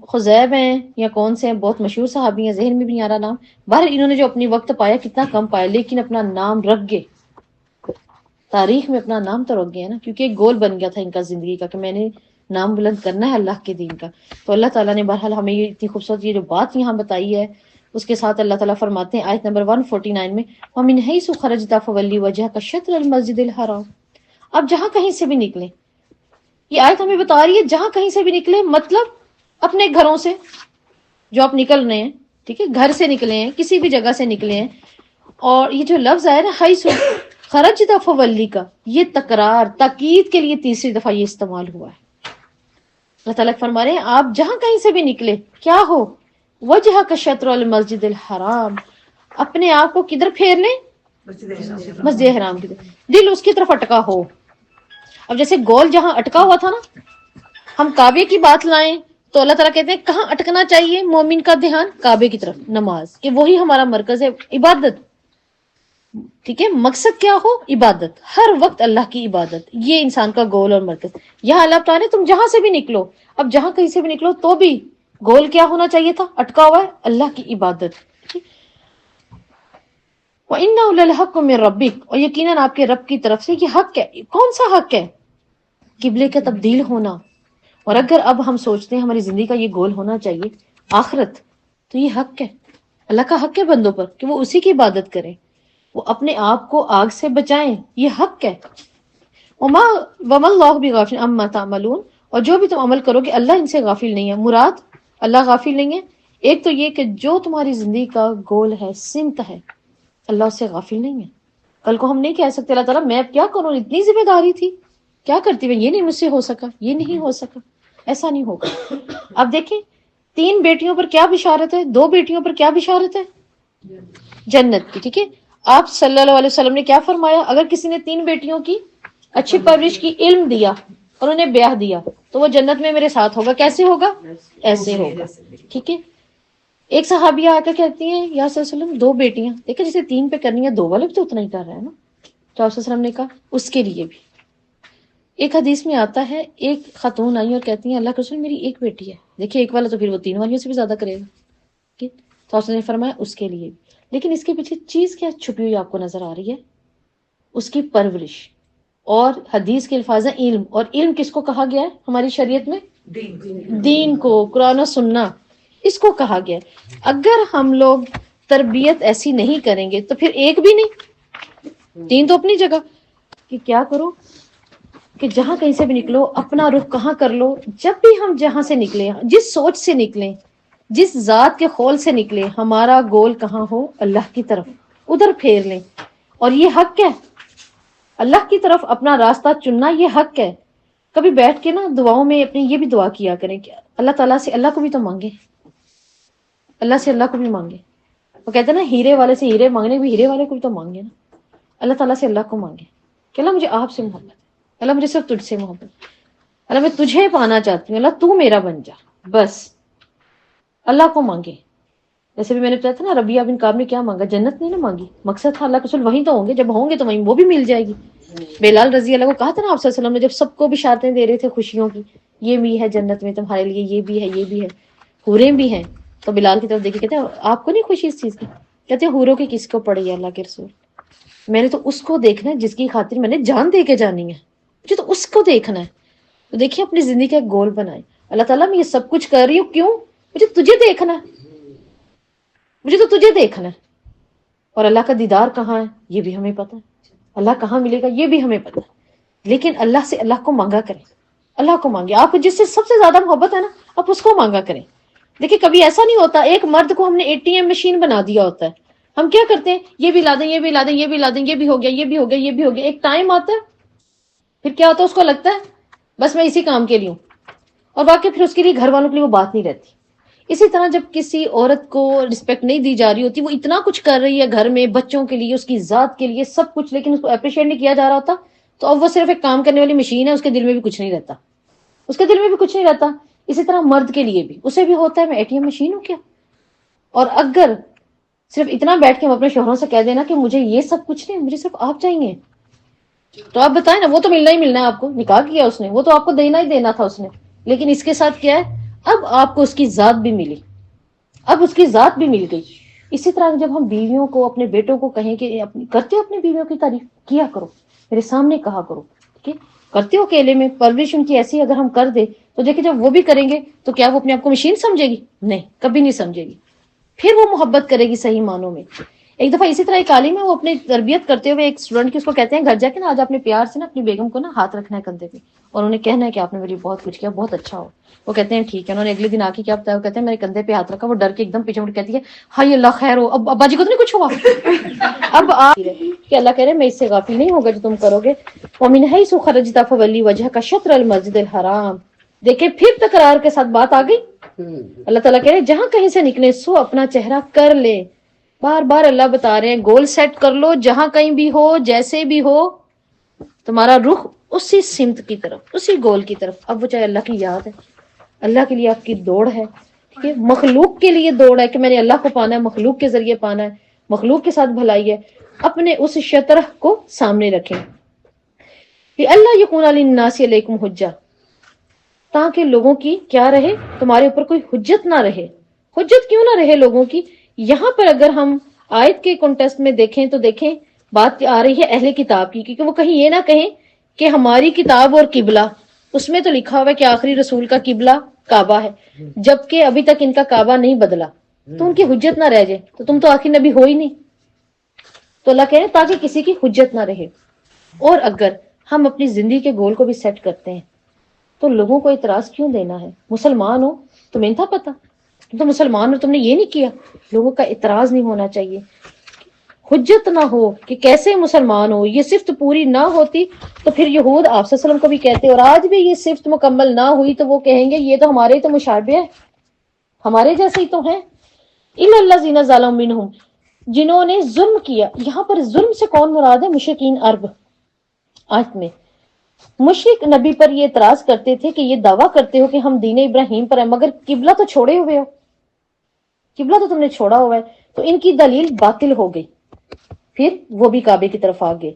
خزیب ہیں یا کون سے ہیں, بہت مشہور صحابی ہیں, ذہن میں بھی نہیں آ رہا نام. باہر انہوں نے جو اپنی وقت پایا کتنا کم پایا, لیکن اپنا نام رکھ گئے. تاریخ میں اپنا نام تو رکھ گیا نا, کیونکہ ایک گول بن گیا تھا ان کا زندگی کا کہ میں نے نام بلند کرنا ہے اللہ کے دین کا. تو اللہ تعالیٰ نے بہرحال ہمیں یہ اتنی خوبصورت یہ جو بات یہاں بتائی ہے, اس کے ساتھ اللہ تعالیٰ فرماتے ہیں آیت نمبر 149 میں, وَمِنْ حَيْثُ خَرَجْتَ فَوَلِّ وَجْهَكَ شَطْرَ الْمَسْجِدِ الْحَرَامِ. اب جہاں کہیں سے بھی نکلیں, یہ آیت ہمیں بتا رہی ہے جہاں کہیں سے بھی نکلیں, مطلب اپنے گھروں سے جو آپ نکل رہے ہیں, ٹھیک ہے, گھر سے نکلے ہیں, کسی بھی جگہ سے نکلے ہیں. اور یہ جو لفظ آیا نا حیث خرجت فولی کا, یہ تکرار تاکید کے لیے تیسری دفعہ یہ استعمال ہوا ہے. اللہ تعالیٰ فرما رہے ہیں آپ جہاں کہیں سے بھی نکلے, کیا ہو؟ وجہ کا شطر المسجد الحرام, اپنے آپ کو کدھر پھیر لیں؟ مسجد حرام کی طرف. دل اس کی طرف اٹکا ہو. اب جیسے گول جہاں اٹکا ہوا تھا نا, ہم کعبے کی بات لائیں تو اللہ تعالیٰ کہتے ہیں کہاں اٹکنا چاہیے مومن کا دھیان؟ کعبے کی طرف, نماز, کہ وہی ہمارا مرکز ہے, عبادت. ٹھیک ہے, مقصد کیا ہو؟ عبادت, ہر وقت اللہ کی عبادت, یہ انسان کا گول اور مرکز. یہاں اللہ تعالیٰ تم جہاں سے بھی نکلو, اب جہاں کہیں سے بھی نکلو تو بھی گول کیا ہونا چاہیے تھا؟ اٹکا ہوا ہے اللہ کی عبادت. وَإِنَّهُ لَلْحَقُّ مِن رَبِّكَ, اور یقیناً آپ کے رب کی طرف سے یہ حق ہے. کون سا حق ہے؟ قبلے کا تبدیل ہونا. اور اگر اب ہم سوچتے ہیں ہماری زندگی کا یہ گول ہونا چاہیے آخرت, تو یہ حق ہے, اللہ کا حق ہے بندوں پر کہ وہ اسی کی عبادت کریں, وہ اپنے آپ کو آگ سے بچائیں, یہ حق ہے. وَمَا اللَّهُ بِغَافِلٍ عَمَّا تَعْمَلُونَ, اور جو بھی تم عمل کرو گے اللہ ان سے غافل نہیں ہے. مراد اللہ غافل نہیں ہے, ایک تو یہ کہ جو تمہاری زندگی کا گول ہے, سمت ہے, اللہ اس سے غافل نہیں ہے. کل کو ہم نہیں کہہ سکتے اللہ تعالیٰ میں اب کیا کروں, اتنی ذمہ داری تھی, کیا کرتی میں, یہ نہیں مجھ سے ہو سکا, یہ نہیں ہو سکا. ایسا نہیں ہوگا. اب دیکھیں 3 بیٹیوں پر کیا بشارت ہے, 2 بیٹیوں پر کیا بشارت ہے؟ جنت کی. ٹھیک ہے, آپ صلی اللہ علیہ وسلم نے کیا فرمایا؟ اگر کسی نے 3 بیٹیوں کی اچھی پرورش کی, علم دیا اور انہیں بیاہ دیا, تو وہ جنت میں میرے ساتھ ہوگا. کیسے ہوگا؟ ایسے ہوگا. ٹھیک ہے. ایک صحابیہ آ کر کہتی ہیں یا صلی اللہ علیہ وسلم 2 بیٹیاں, دیکھیں جسے 3 پہ کرنی ہے 2 والے بھی تو اتنا ہی کر رہے ہیں نا. تو آپ صلی اللہ علیہ وسلم نے کہا اس کے لیے بھی. ایک حدیث میں آتا ہے ایک خاتون آئی اور کہتی ہیں اللہ کے رسول میری 1 بیٹی ہے. دیکھیں 1 والا تو پھر وہ 3 والیوں سے بھی زیادہ کرے گا. ٹھیک, تو آپ نے فرمایا اس کے لیے بھی. لیکن اس کے پیچھے چیز کیا چھپی ہوئی آپ کو نظر آ رہی ہے؟ اس کی پرورش. اور حدیث کے الفاظ ہیں علم, اور علم کس کو کہا گیا ہے ہماری شریعت میں؟ دین کو, قرآن و سننا, اس کو کہا گیا ہے. اگر ہم لوگ تربیت ایسی نہیں کریں گے تو پھر 1 بھی نہیں, 3 تو اپنی جگہ. کہ کیا کرو کہ جہاں کہیں سے بھی نکلو اپنا رخ کہاں کر لو. جب بھی ہم جہاں سے نکلیں, جس سوچ سے نکلیں, جس ذات کے خول سے نکلیں, ہمارا گول کہاں ہو؟ اللہ کی طرف, ادھر پھیر لیں. اور یہ حق ہے, اللہ کی طرف اپنا راستہ چننا یہ حق ہے. کبھی بیٹھ کے نا دعاؤں میں اپنی یہ بھی دعا کیا کریں کہ اللہ تعالیٰ سے اللہ کو بھی تو مانگے، اللہ سے اللہ کو بھی مانگے. وہ کہتے ہیں نا ہیرے والے سے ہیرے مانگنے بھی ہیرے والے کو بھی تو مانگے نا. اللہ تعالیٰ سے اللہ کو مانگے کہ اللہ مجھے آپ سے محبت ہے، اللہ مجھے صرف تجھ سے محبت ہے، اللہ میں تجھے پانا چاہتی ہوں، اللہ تو میرا بن جا بس. اللہ کو مانگے. جیسے بھی میں نے بتایا تھا نا ربیہ بن کعب نے کیا مانگا، جنت نہیں نا مانگی، مقصد تھا اللہ کے رسول وہیں تو ہوں گے، جب ہوں گے تو وہیں وہ بھی مل جائے گی. بلال رضی اللہ کو کہا تھا نا آپ صلی اللہ علیہ وسلم نے جب سب کو بشارتیں دے رہے تھے خوشیوں کی، یہ بھی ہے جنت میں تمہارے لیے، یہ بھی ہے، یہ بھی ہے، حوریں بھی ہیں. تو بلال کی طرف دیکھے کہتے ہیں آپ کو نہیں خوشی اس چیز کی؟ کہتے ہیں حوروں کی کس کو پڑی ہے اللہ کے رسول، میں نے تو اس کو دیکھنا ہے جس کی خاطر میں نے جان دے کے جانی ہے، مجھے تو اس کو دیکھنا ہے. تو دیکھیے اپنی زندگی کا ایک گول بنائے، اللہ تعالیٰ میں یہ سب کچھ کر رہی ہوں کیوں؟ مجھے تجھے دیکھنا ہے، مجھے تو تجھے دیکھنا ہے. اور اللہ کا دیدار کہاں ہے یہ بھی ہمیں پتا ہے، اللہ کہاں ملے گا یہ بھی ہمیں پتا ہے. لیکن اللہ سے اللہ کو مانگا کریں، اللہ کو مانگے. آپ کو جس سے سب سے زیادہ محبت ہے نا آپ اس کو مانگا کریں. دیکھیں کبھی ایسا نہیں ہوتا ایک مرد کو ہم نے ATM مشین بنا دیا ہوتا ہے، ہم کیا کرتے ہیں یہ بھی لا دیں، یہ بھی لا دیں، یہ بھی لا دیں، یہ بھی ہو گیا، یہ بھی ہو گیا، یہ بھی ہو گیا. ایک ٹائم آتا ہے پھر کیا ہوتا ہے، اس کو لگتا ہے بس میں اسی کام کے لیے ہوں، اور باقی پھر اس کے لیے گھر والوں کے لیے وہ بات نہیں رہتی. اسی طرح جب کسی عورت کو رسپیکٹ نہیں دی جا رہی ہوتی، وہ اتنا کچھ کر رہی ہے گھر میں، بچوں کے لیے، اس کی ذات کے لیے سب کچھ، لیکن اس کو اپریشیٹ نہیں کیا جا رہا ہوتا، تو اب وہ صرف ایک کام کرنے والی مشین ہے، اس کے دل میں بھی کچھ نہیں رہتا، اس کے دل میں بھی کچھ نہیں رہتا. اسی طرح مرد کے لیے بھی، اسے بھی ہوتا ہے میں ATM مشین ہوں کیا. اور اگر صرف اتنا بیٹھ کے ہم اپنے شوہروں سے کہہ دینا کہ مجھے یہ سب کچھ نہیں، مجھے صرف آپ چاہیے، تو آپ بتائیں نا وہ تو ملنا ہی ملنا ہے آپ کو، نکاح کیا اس نے، وہ تو آپ کو دینا ہی دینا تھا اس نے. لیکن اس کے ساتھ کیا ہے، اب آپ کو اس کی ذات بھی ملی، اب اس کی ذات بھی مل گئی. اسی طرح جب ہم بیویوں کو اپنے بیٹوں کو کہیں کہ کرتے ہو اپنی بیویوں کی تعریف کیا کرو، میرے سامنے کہا کرو، ٹھیک ہے، کرتے ہو اکیلے میں پرورش ان کی ایسی اگر ہم کر دیں تو دیکھیں جب وہ بھی کریں گے تو کیا وہ اپنے آپ کو مشین سمجھے گی؟ نہیں، کبھی نہیں سمجھے گی. پھر وہ محبت کرے گی صحیح معنوں میں. ایک دفعہ اسی طرح ایک عالم ہے، وہ اپنی تربیت کرتے ہوئے ایک اسٹوڈنٹ کی اس کو کہتے ہیں گھر جا کے نا آج اپنے پیار سے نا اپنی بیگم کو نا ہاتھ رکھنا ہے کندھے پہ، اور انہیں کہنا ہے کہ آپ نے میرے لیے بہت کچھ کیا، بہت اچھا ہو. وہ کہتے ہیں ٹھیک ہے. انہوں نے اگلے دن آ کے کیا بتایا، وہ کہتے ہیں میرے کندھے پہ ہاتھ رکھا، وہ ڈر کے ایک دم پیچھے مڑ کہتی ہے ہائی اللہ خیر ہو، اب ابا جی کو تو نہیں کچھ ہوا؟ اب آپ کہ اللہ کہہ رہے میں اس سے غافل نہیں ہوگا جو تم کرو گے. وَمِنْ حَيْثُ خَرَجْتَ فَوَلِّ وَجْهَكَ شَطْرَ الْمَسْجِدِ الْحَرَامِ. دیکھیں پھر تکرار کے ساتھ بات آ گئی. اللہ تعالیٰ کہہ رہے جہاں کہیں سے نکلے سو اپنا چہرہ کر لے. بار بار اللہ بتا رہے ہیں گول سیٹ کر لو، جہاں کہیں بھی ہو، جیسے بھی ہو، تمہارا رخ اسی سمت کی طرف، اسی گول کی طرف. اب وہ چاہے اللہ کی یاد ہے، اللہ کے لیے آپ کی دوڑ ہے، ٹھیک ہے، مخلوق کے لیے دوڑ ہے کہ میں نے اللہ کو پانا ہے، مخلوق کے ذریعے پانا ہے، مخلوق کے ساتھ بھلائی ہے. اپنے اس شطرح کو سامنے رکھیں کہ اللہ یکون للناس علیکم حجہ، تاکہ لوگوں کی کیا رہے، تمہارے اوپر کوئی حجت نہ رہے. حجت کیوں نہ رہے لوگوں کی؟ یہاں پر اگر ہم آیت کے کانٹیکسٹ میں دیکھیں تو دیکھیں بات آ رہی ہے اہل کتاب کی، کیونکہ وہ کہیں یہ نہ کہیں کہ ہماری کتاب اور قبلہ، اس میں تو لکھا ہوا ہے کہ آخری رسول کا قبلہ کعبہ ہے، جبکہ ابھی تک ان کا کعبہ نہیں بدلا، تو ان کی حجت نہ رہ جائے، تو تم تو آخری نبی ہو ہی نہیں. تو اللہ کہہ رہے تاکہ کسی کی حجت نہ رہے. اور اگر ہم اپنی زندگی کے گول کو بھی سیٹ کرتے ہیں تو لوگوں کو اعتراض کیوں دینا ہے؟ مسلمان ہو تمہیں تھا پتا، تم تو مسلمان ہو، تم نے یہ نہیں کیا. لوگوں کا اعتراض نہیں ہونا چاہیے، حجت نہ ہو کہ کیسے مسلمان ہو. یہ صفت پوری نہ ہوتی تو پھر یہود آپ صلی اللہ علیہ وسلم کو بھی کہتے، اور آج بھی یہ صفت مکمل نہ ہوئی تو وہ کہیں گے یہ تو ہمارے ہی تو مشابہ ہے، ہمارے جیسے ہی تو ہیں. الا الذین ظلموا منہم، جنہوں نے ظلم کیا. یہاں پر ظلم سے کون مراد ہے؟ مشرکین عرب. آیت میں مشرک نبی پر یہ اعتراض کرتے تھے کہ یہ دعویٰ کرتے ہو کہ ہم دین ابراہیم پر ہیں مگر قبلہ تو چھوڑے ہوئے ہو، قبلہ تو تم نے چھوڑا ہوا ہے. تو ان کی دلیل باطل ہو گئی، پھر وہ بھی کعبے کی طرف آ گئے.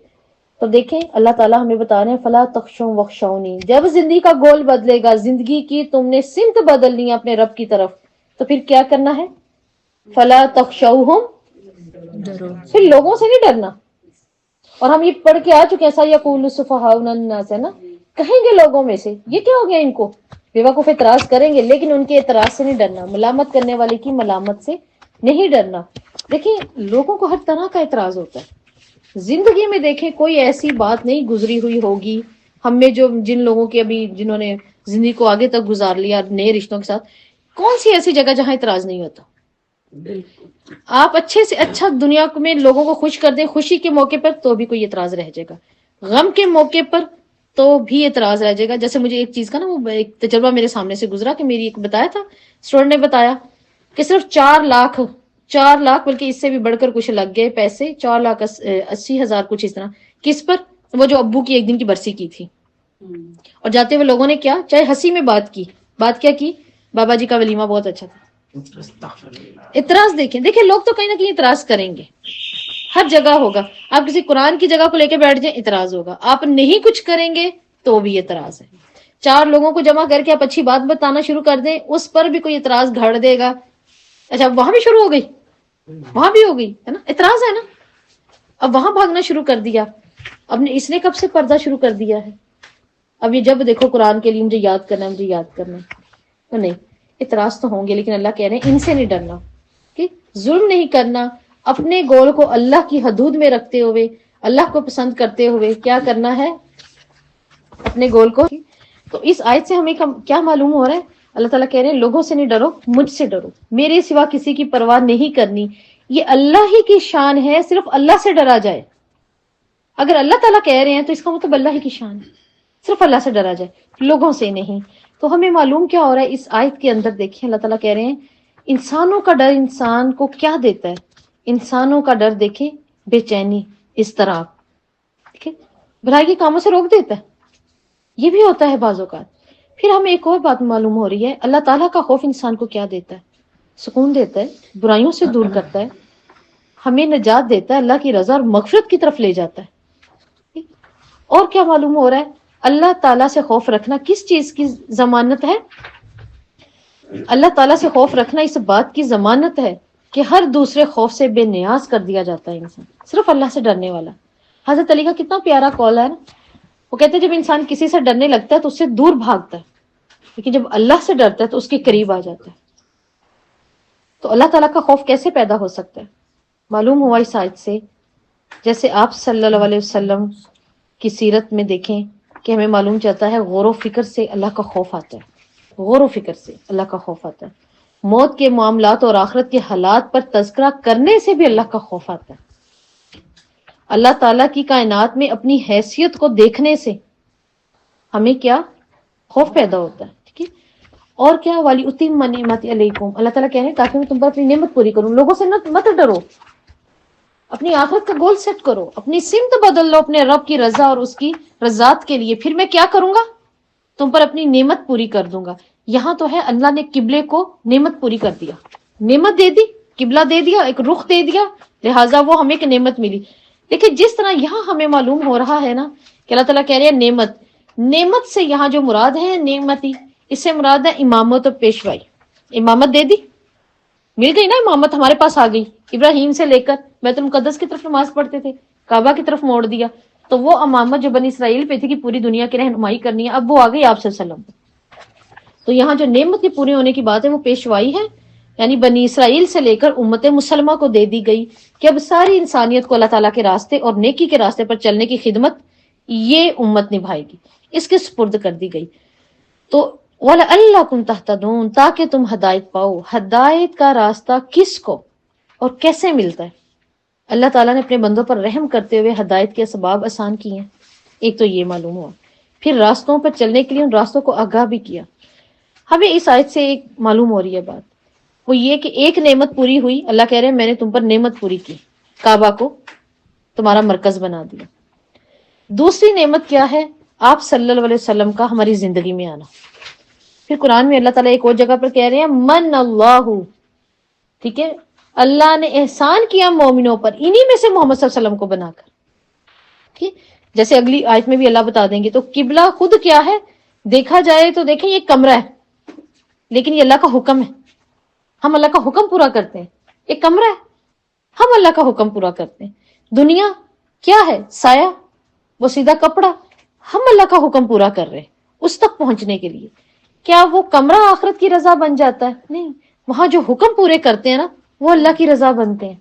تو دیکھیں اللہ تعالیٰ ہمیں بتا رہے ہیں فلا تخشوا واخشونی، جب زندگی کا گول بدلے گا، زندگی کی تم نے سمت بدلنی ہے اپنے رب کی طرف، تو پھر کیا کرنا ہے؟ فلا تخشوہم، پھر لوگوں سے نہیں ڈرنا. اور ہم یہ پڑھ کے آ چکے ہیں سیقول السفہاء من الناس، ہے نا، کہیں گے لوگوں میں سے یہ کیا ہو گیا ان کو، بیوقوف اعتراض کریں گے، لیکن ان کے اعتراض سے نہیں ڈرنا، ملامت کرنے والے کی ملامت سے نہیں ڈرنا. دیکھیں لوگوں کو ہر طرح کا اعتراض ہوتا ہے زندگی میں. دیکھیں کوئی ایسی بات نہیں گزری ہوئی ہوگی ہم میں جو جن لوگوں کے ابھی جنہوں نے زندگی کو آگے تک گزار لیا نئے رشتوں کے ساتھ، کون سی ایسی جگہ جہاں اعتراض نہیں ہوتا. آپ اچھے سے اچھا دنیا میں لوگوں کو خوش کر دیں خوشی کے موقع پر تو بھی کوئی اعتراض رہ جائے گا. غم کے موقع پر تو بھی اعتراض رہ جائے گا. جیسے مجھے ایک چیز کا نا وہ ایک تجربہ میرے سامنے سے گزرا کہ میری ایک بتایا تھا اسٹوڈنٹ نے بتایا کہ صرف 4 لاکھ بلکہ اس سے بھی بڑھ کر کچھ لگ گئے پیسے, 4,80,000 کچھ اس طرح. کس پر؟ وہ جو ابو کی ایک دن کی برسی کی تھی, اور جاتے ہوئے لوگوں نے کیا, چاہے ہنسی میں بات کیا کی, بابا جی کا ولیمہ بہت اچھا تھا. اعتراض دیکھیں لوگ تو کہیں نہ کہیں اعتراض کریں گے, ہر جگہ ہوگا. آپ کسی قرآن کی جگہ کو لے کے بیٹھ جائیں اعتراض ہوگا, آپ نہیں کچھ کریں گے تو بھی اعتراض ہے. 4 لوگوں کو جمع کر کے آپ اچھی بات بتانا شروع کر دیں, اس پر بھی کوئی اعتراض گھڑ دے گا. اچھا وہاں بھی شروع ہو گئی, وہاں بھی ہو گئی ہے نا, اعتراض ہے نا. اب وہاں بھاگنا شروع کر دیا, اب نے اس نے کب سے پردہ شروع کر دیا ہے. اب یہ جب دیکھو قرآن کے لیے مجھے یاد کرنا ہے تو نہیں, اعتراض تو ہوں گے, لیکن اللہ کہہ رہے ہیں ان سے نہیں ڈرنا, کہ ظلم نہیں کرنا, اپنے گول کو اللہ کی حدود میں رکھتے ہوئے, اللہ کو پسند کرتے ہوئے کیا کرنا ہے اپنے گول کو. تو اس آیت سے ہمیں کیا معلوم ہو رہا ہے, اللہ تعالیٰ کہہ رہے ہیں لوگوں سے نہیں ڈرو, مجھ سے ڈرو, میرے سوا کسی کی پرواہ نہیں کرنی. یہ اللہ ہی کی شان ہے, صرف اللہ سے ڈرا جائے. اگر اللہ تعالیٰ کہہ رہے ہیں تو اس کا مطلب اللہ ہی کی شان ہے, صرف اللہ سے ڈرا جائے, لوگوں سے نہیں. تو ہمیں معلوم کیا ہو رہا ہے اس آیت کے اندر, دیکھیں اللہ تعالیٰ کہہ رہے ہیں انسانوں کا ڈر انسان کو کیا دیتا ہے. انسانوں کا ڈر دیکھیں بے چینی, اضطراب, ٹھیک ہے, برائی کے کاموں سے روک دیتا ہے. یہ بھی ہوتا ہے بعض اوقات. پھر ہمیں ایک اور بات معلوم ہو رہی ہے, اللہ تعالیٰ کا خوف انسان کو کیا دیتا ہے, سکون دیتا ہے, برائیوں سے دور کرتا ہے, ہمیں نجات دیتا ہے, اللہ کی رضا اور مغفرت کی طرف لے جاتا ہے. اور کیا معلوم ہو رہا ہے, اللہ تعالیٰ سے خوف رکھنا کس چیز کی ضمانت ہے, اللہ تعالیٰ سے خوف رکھنا اس بات کی ضمانت ہے کہ ہر دوسرے خوف سے بے نیاز کر دیا جاتا ہے انسان, صرف اللہ سے ڈرنے والا. حضرت علی کا کتنا پیارا قول ہے نا, وہ کہتے ہیں جب انسان کسی سے ڈرنے لگتا ہے تو اس سے دور بھاگتا ہے, لیکن جب اللہ سے ڈرتا ہے تو اس کے قریب آ جاتا ہے. تو اللہ تعالیٰ کا خوف کیسے پیدا ہو سکتا ہے, معلوم ہوا اس آیت سے, جیسے آپ صلی اللہ علیہ وسلم کی سیرت میں دیکھیں کہ ہمیں معلوم چلتا ہے غور و فکر سے اللہ کا خوف آتا ہے, غور و فکر سے اللہ کا خوف آتا ہے. موت کے معاملات اور آخرت کے حالات پر تذکرہ کرنے سے بھی اللہ کا خوف آتا ہے. اللہ تعالیٰ کی کائنات میں اپنی حیثیت کو دیکھنے سے ہمیں کیا خوف پیدا ہوتا ہے, ٹھیک ہے. اور کیا, والی اتم نعمتی علیکم, اللہ تعالیٰ کہہ رہے ہیں تاکہ میں تم پر اپنی نعمت پوری کروں. لوگوں سے مت ڈرو, اپنی آخرت کا گول سیٹ کرو, اپنی سمت بدل لو اپنے رب کی رضا اور اس کی رضات کے لیے. پھر میں کیا کروں گا, تم پر اپنی نعمت پوری کر دوں گا. یہاں تو ہے اللہ نے قبلے کو نعمت پوری کر دیا, نعمت دے دی, قبلہ دے دیا, ایک رخ دے دیا, لہٰذا وہ ہمیں ایک نعمت ملی. لیکن جس طرح یہاں ہمیں معلوم ہو رہا ہے نا کہ اللہ تعالیٰ کہہ رہے ہیں نعمت سے یہاں جو مراد ہے نعمتی, اس سے مراد ہے امامت اور پیشوائی. امامت دے دی, مل گئی نا امامت, ہمارے پاس آ گئی. ابراہیم سے لے کر بیت المقدس کی طرف نماز پڑھتے تھے, کعبہ کی طرف موڑ دیا, تو وہ امامت جو بنی اسرائیل پہ تھی کہ پوری دنیا کی رہنمائی کرنی ہے, اب وہ آ گئی آپ صلی اللہ علیہ وسلم. تو یہاں جو نعمت کی پوری ہونے کی بات ہے وہ پیشوائی ہے, یعنی بنی اسرائیل سے لے کر امت مسلمہ کو دے دی گئی کہ اب ساری انسانیت کو اللہ تعالیٰ کے راستے اور نیکی کے راستے پر چلنے کی خدمت یہ امت نبھائے گی, اس کے سپرد کر دی گئی. تو وَلَعَلَّكُمْ تَهْتَدُونَ, تاکہ تم ہدایت پاؤ. ہدایت کا راستہ کس کو اور کیسے ملتا ہے؟ اللہ تعالیٰ نے اپنے بندوں پر رحم کرتے ہوئے ہدایت کے اسباب آسان کیے ہیں. ایک تو یہ معلوم ہوا, پھر راستوں پر چلنے کے لیے ان راستوں کو آگاہ بھی کیا. ہمیں اس آیت سے ایک معلوم ہو رہی ہے بات, وہ یہ کہ ایک نعمت پوری ہوئی, اللہ کہہ رہے ہیں میں نے تم پر نعمت پوری کی, کعبہ کو تمہارا مرکز بنا دیا. دوسری نعمت کیا ہے, آپ صلی اللہ علیہ وسلم کا ہماری زندگی میں آنا. پھر قرآن میں اللہ تعالیٰ ایک اور جگہ پر کہہ رہے ہیں من اللہ, ٹھیک ہے, اللہ نے احسان کیا مومنوں پر, انہی میں سے محمد صلی اللہ علیہ وسلم کو بنا کر. ٹھیک, جیسے اگلی آیت میں بھی اللہ بتا دیں گے. تو قبلہ خود کیا ہے, دیکھا جائے تو دیکھیں یہ کمرہ ہے, لیکن یہ اللہ کا حکم ہے, ہم اللہ کا حکم پورا کرتے ہیں. ایک کمرہ ہے, ہم اللہ کا حکم پورا کرتے ہیں. دنیا کیا ہے, سایہ, وہ سیدھا کپڑا, ہم اللہ کا حکم پورا کر رہے ہیں اس تک پہنچنے کے لیے. کیا وہ کمرہ آخرت کی رضا بن جاتا ہے؟ نہیں, وہاں جو حکم پورے کرتے ہیں نا وہ اللہ کی رضا بنتے ہیں,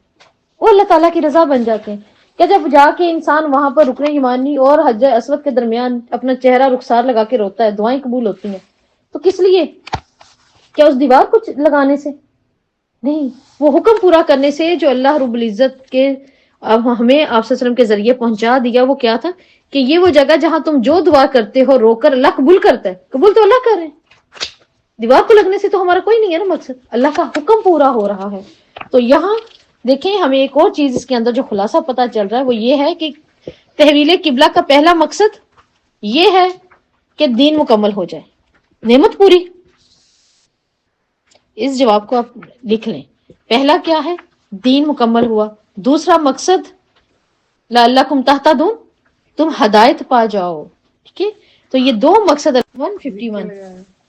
وہ اللہ تعالیٰ کی رضا بن جاتے ہیں. کہ جب جا کے انسان وہاں پر رکن یمانی اور حجر اسود کے درمیان اپنا چہرہ رخسار لگا کے روتا ہے, دعائیں قبول ہوتی ہیں, تو کس لیے, کیا اس دیوار کو لگانے سے؟ نہیں, وہ حکم پورا کرنے سے جو اللہ رب العزت کے ہمیں آپ صلی اللہ علیہ وسلم کے ذریعے پہنچا دیا. وہ کیا تھا کہ یہ وہ جگہ جہاں تم جو دعا کرتے ہو رو کر اللہ قبول کرتا ہے. قبول تو اللہ کر رہے ہیں, دیوار کو لگنے سے تو ہمارا کوئی نہیں ہے نا مقصد, اللہ کا حکم پورا ہو رہا ہے. تو یہاں دیکھیں ہمیں ایک اور چیز اس کے اندر جو خلاصہ پتا چل رہا ہے وہ یہ ہے کہ تحویل قبلہ کا پہلا مقصد یہ ہے کہ دین مکمل ہو جائے, نعمت پوری. اس جواب کو آپ لکھ لیں, پہلا کیا ہے, دین مکمل ہوا. دوسرا مقصد لعلکم تہتدون, تم ہدایت پا جاؤ. ٹھیک ہے, تو یہ دو مقصد. 151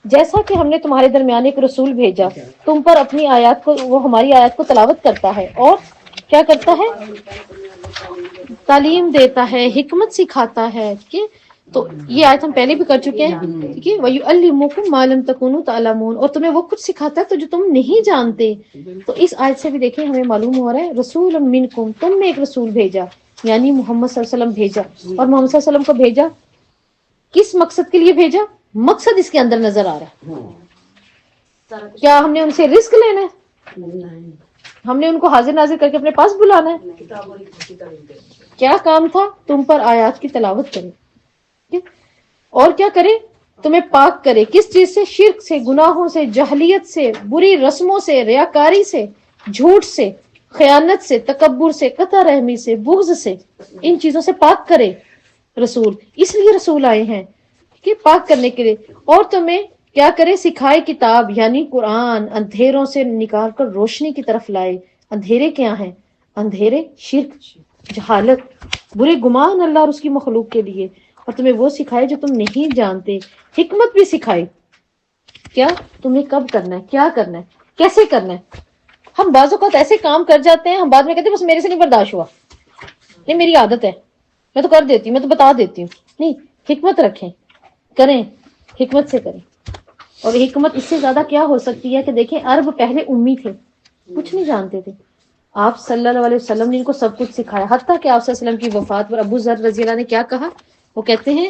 جیسا کہ ہم نے تمہارے درمیان ایک رسول بھیجا, تم پر اپنی آیات کو, وہ ہماری آیات کو تلاوت کرتا ہے اور کیا کرتا ہے, تعلیم دیتا ہے, حکمت سکھاتا ہے. ٹھیک ہے, تو یہ آیت ہم پہلے بھی کر چکے ہیں. ٹھیک ہے, وَيُعَلِّمُكُم مَا لَمْ تَكُونُوا تَعْلَمُونَ, اور تمہیں وہ کچھ سکھاتا ہے تو جو تم نہیں جانتے. تو اس آیت سے بھی دیکھیں ہمیں معلوم ہو رہا ہے رسول منکم, تم نے ایک رسول بھیجا, یعنی محمد صلی اللہ علیہ وسلم بھیجا. اور محمد صلی اللہ علیہ وسلم کو بھیجا کس مقصد کے لیے بھیجا؟ مقصد اس کے اندر نظر آ رہا ہے. کیا ہم نے ان سے رزق لینا ہے؟ ہم نے ان کو حاضر ناظر کر کے اپنے پاس بلانا ہے؟ کیا کام تھا؟ تم پر آیات کی تلاوت کرے اور کیا کرے, تمہیں پاک کرے. کس چیز سے؟ شرک سے, گناہوں سے, جہلیت سے, بری رسموں سے, ریاکاری سے, جھوٹ سے, خیانت سے, تکبر سے, قطع رحمی سے, بغض سے. ان چیزوں سے پاک کرے رسول. اس لیے رسول آئے ہیں کہ پاک کرنے کے لیے. اور تمہیں کیا کرے, سکھائے کتاب یعنی قرآن, اندھیروں سے نکال کر روشنی کی طرف لائے. اندھیرے کیا ہیں؟ اندھیرے شرک, جہالت, برے گمان اللہ اور اس کی مخلوق کے لیے. اور تمہیں وہ سکھائے جو تم نہیں جانتے. حکمت بھی سکھائی, کیا تمہیں کب کرنا ہے, کیا کرنا ہے, کیسے کرنا ہے. ہم بعض اوقات ایسے کام کر جاتے ہیں, ہم بعد میں کہتے ہیں بس میرے سے نہیں برداشت ہوا, نہیں میری عادت ہے, میں تو کر دیتی ہوں, میں تو بتا دیتی ہوں. نہیں, حکمت رکھیں, کریں, حکمت سے کریں. اور حکمت اس سے زیادہ کیا ہو سکتی ہے کہ دیکھیں عرب پہلے امی تھے, کچھ نہیں جانتے تھے. آپ صلی اللہ علیہ وسلم نے ان کو سب کچھ سکھایا. حتیٰ کہ آپ صلی اللہ علیہ وسلم کی وفات پر ابو ذر رضی اللہ نے کیا کہا, وہ کہتے ہیں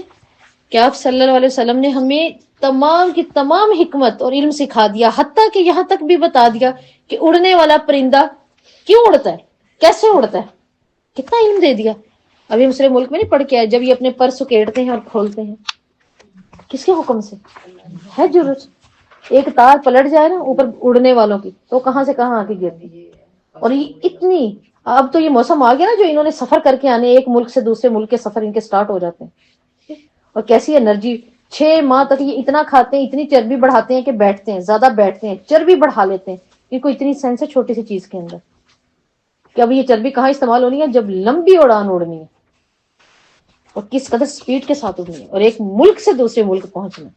کہ آپ صلی اللہ علیہ وسلم نے ہمیں تمام کی تمام حکمت اور علم سکھا دیا, حتیٰ کہ یہاں تک بھی بتا دیا کہ اڑنے والا پرندہ کیوں اڑتا ہے, کیسے اڑتا ہے, کتنا علم دے دیا. ابھی دوسرے ملک میں نہیں پڑھ کے آئے, جب یہ اپنے پر سکیڑتے ہیں اور کھولتے ہیں کس کے حکم سے ہے. ضرورت ایک تار پلٹ جائے نا اوپر اڑنے والوں کی تو کہاں سے کہاں آ کے گرتی. اور یہ اتنی, اب تو یہ موسم آ گیا نا جو انہوں نے سفر کر کے آنے, ایک ملک سے دوسرے ملک کے سفر ان کے سٹارٹ ہو جاتے ہیں. اور کیسی انرجی, 6 ماہ تک یہ اتنا کھاتے ہیں, اتنی چربی بڑھاتے ہیں کہ بیٹھتے ہیں, زیادہ بیٹھتے ہیں, چربی بڑھا لیتے ہیں. ان کو اتنی سینس ہے چھوٹی سی چیز کے اندر کہ اب یہ چربی کہاں استعمال ہونی ہے, جب لمبی اڑان اڑنی ہے اور کس قدر سپیڈ کے ساتھ اڑنی ہے, اور ایک ملک سے دوسرے ملک پہنچنا.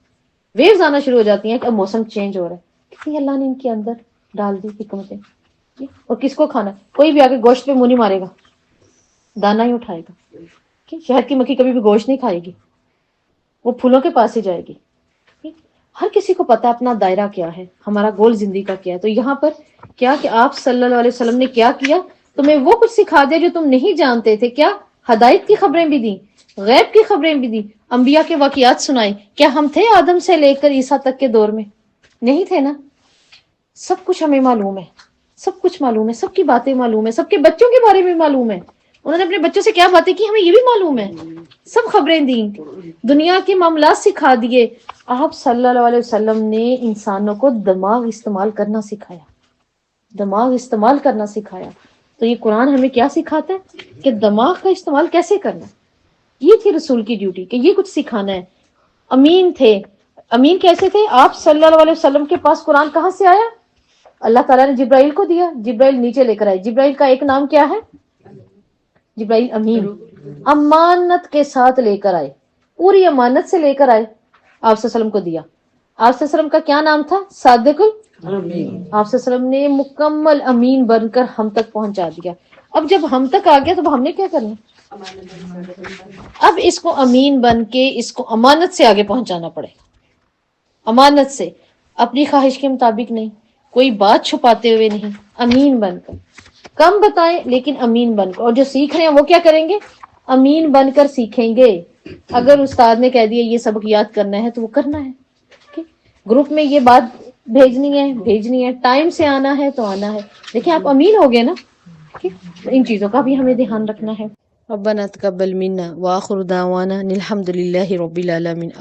ویوز آنا شروع ہو جاتی ہیں کہ اب موسم چینج ہو رہا ہے. کتنی اللہ نے ان کے اندر ڈال دی حکمتیں. اور کس کو کھانا, کوئی بھی آگے گوشت پہ منہ نہیں مارے گا, دانا ہی اٹھائے گا. شہد کی مکھی کبھی بھی گوشت نہیں کھائے گی, وہ پھولوں کے پاس ہی جائے گی. ہر کسی کو پتا اپنا دائرہ کیا ہے, ہمارا گول زندگی کا کیا ہے. تو یہاں پر کیا کہ آپ صلی اللہ علیہ وسلم نے کیا کیا, تمہیں وہ کچھ سکھا دیا جو تم نہیں جانتے تھے. کیا ہدایت کی خبریں بھی دیں, غیب کی خبریں بھی دیں, انبیاء کے واقعات سنائے. کیا ہم تھے آدم سے لے کر عیسیٰ تک کے دور میں؟ نہیں تھے نا. سب کچھ ہمیں معلوم ہے, سب کچھ معلوم ہے, سب کی باتیں معلوم ہے, سب کے بچوں کے بارے میں معلوم ہے. انہوں نے اپنے بچوں سے کیا باتیں کی ہمیں یہ بھی معلوم ہے. سب خبریں دیں, دنیا کے معاملات سکھا دیے. آپ صلی اللہ علیہ وسلم نے انسانوں کو دماغ استعمال کرنا سکھایا, دماغ استعمال کرنا سکھایا. تو یہ قرآن ہمیں کیا سکھاتا ہے کہ دماغ کا استعمال کیسے کرنا. یہ تھی رسول کی ڈیوٹی کہ یہ کچھ سکھانا ہے. امین تھے. امین کیسے تھے؟ آپ صلی اللہ علیہ وسلم کے پاس قرآن کہاں سے آیا؟ اللہ تعالیٰ نے جبرائیل کو دیا, جبرائیل نیچے لے کر آئے. جبرائیل کا ایک نام کیا ہے؟ جبرائیل امین, امانت کے ساتھ لے کر آئے, پوری امانت سے لے کر آئے, آپ صلی اللہ علیہ وسلم کو دیا. آپ صلی اللہ علیہ وسلم کا کیا نام تھا؟ صادق الامین. آپ صلی اللہ علیہ وسلم نے مکمل امین بن کر ہم تک پہنچا دیا. اب جب ہم تک آ گیا تو ہم نے کیا کرنا, اب اس کو امین بن کے اس کو امانت سے آگے پہنچانا پڑے. امانت سے, اپنی خواہش کے مطابق نہیں, کوئی بات چھپاتے ہوئے نہیں, امین بن کر. کم بتائیں لیکن امین بن کر. اور جو سیکھ رہے ہیں وہ کیا کریں گے؟ امین بن کر سیکھیں گے. اگر استاد نے کہہ دیا یہ سبق یاد کرنا ہے تو وہ کرنا ہے. گروپ میں یہ بات بھیجنی ہے, ٹائم سے آنا ہے تو آنا ہے. دیکھیں آپ امین ہو گئے نا. ان چیزوں کا بھی ہمیں دھیان رکھنا ہے. ربنا تقبل منا وآخر دعوانا الحمد لله رب العالمين.